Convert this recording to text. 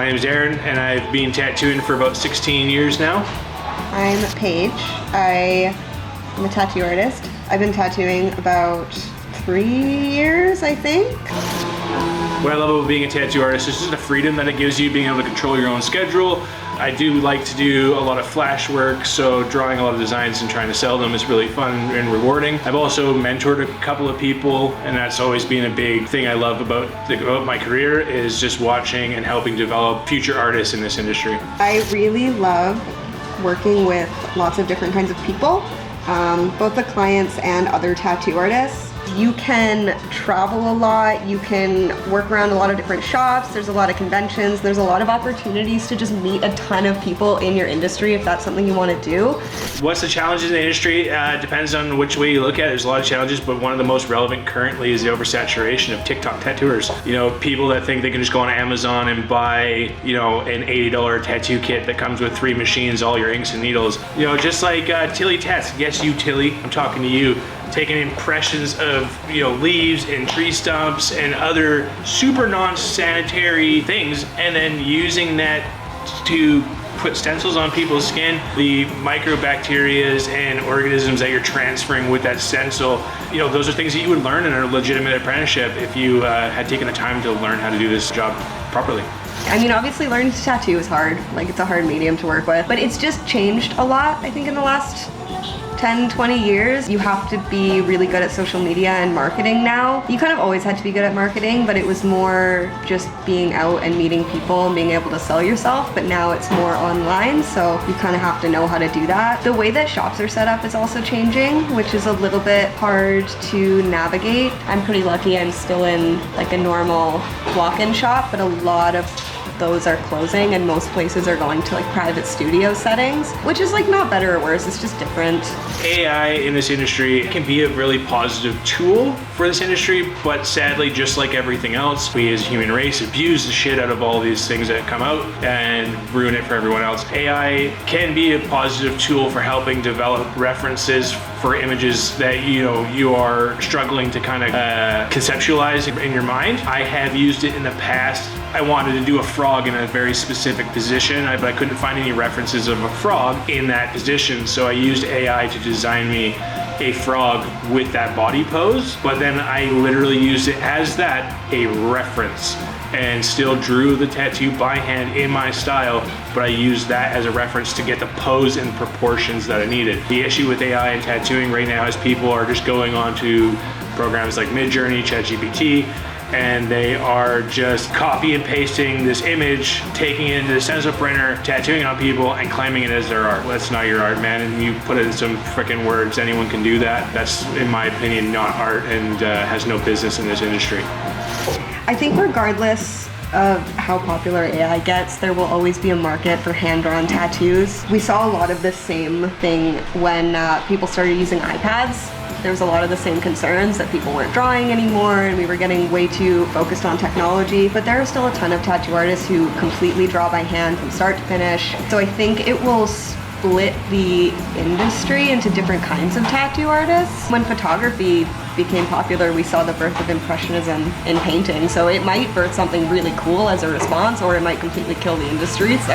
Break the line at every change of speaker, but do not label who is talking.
name is Aaron, and I've been tattooing for about 16 years now.
I'm Paige. I am a tattoo artist. I've been tattooing about 3 years, I think.
What I love about being a tattoo artist is just the freedom that it gives you, being able to control your own schedule. I do like to do a lot of flash work, so drawing a lot of designs and trying to sell them is really fun and rewarding. I've also mentored a couple of people, and that's always been a big thing I love about my career, is just watching and helping develop future artists in this industry.
I really love working with lots of different kinds of people, both the clients and other tattoo artists. You can travel a lot, you can work around a lot of different shops, there's a lot of conventions, there's a lot of opportunities to just meet a ton of people in your industry if that's something you want to do.
What's the challenges in the industry? Depends on which way you look at it. There's a lot of challenges, but one of the most relevant currently is the oversaturation of TikTok tattooers. You know, people that think they can just go on Amazon and buy, you know, an $80 tattoo kit that comes with 3 machines, all your inks and needles. You know, just like Tilly Tats. Yes, you Tilly, I'm talking to you. Taking impressions of, you know, leaves and tree stumps and other super non-sanitary things, and then using that to put stencils on people's skin. The microbacterias and organisms that you're transferring with that stencil, you know, those are things that you would learn in a legitimate apprenticeship if you had taken the time to learn how to do this job properly.
I mean, obviously learning to tattoo is hard. Like, it's a hard medium to work with, but it's just changed a lot, I think, in the last 10, 20 years. You have to be really good at social media and marketing now. You kind of always had to be good at marketing, but it was more just being out and meeting people and being able to sell yourself, but now it's more online, so you kind of have to know how to do that. The way that shops are set up is also changing, which is a little bit hard to navigate. I'm pretty lucky I'm still in like a normal walk-in shop, but a lot of those are closing and most places are going to like private studio settings, which is like not better or worse, it's just different.
AI in this industry can be a really positive tool for this industry, but sadly, just like everything else, we as a human race abuse the shit out of all these things that come out and ruin it for everyone else. AI can be a positive tool for helping develop references for images that you are struggling to kind of conceptualize in your mind. I have used it in the past. I wanted to do a frog in a very specific position, but I couldn't find any references of a frog in that position, so I used AI to design me a frog with that body pose, but then I literally used it as a reference and still drew the tattoo by hand in my style, but I used that as a reference to get the pose and proportions that I needed. The issue with AI and tattooing right now is people are just going on to programs like Midjourney, ChatGPT, and they are just copy and pasting this image, taking it into the stencil printer, tattooing on people, and claiming it as their art. That's not your art, man, and you put it in some freaking words. Anyone can do that. That's, in my opinion, not art and has no business in this industry.
I think regardless of how popular AI gets, there will always be a market for hand-drawn tattoos. We saw a lot of the same thing when people started using iPads. There was a lot of the same concerns that people weren't drawing anymore and we were getting way too focused on technology, but there are still a ton of tattoo artists who completely draw by hand from start to finish. So I think it will split the industry into different kinds of tattoo artists. When photography became popular, we saw the birth of Impressionism in painting, so it might birth something really cool as a response, or it might completely kill the industry. So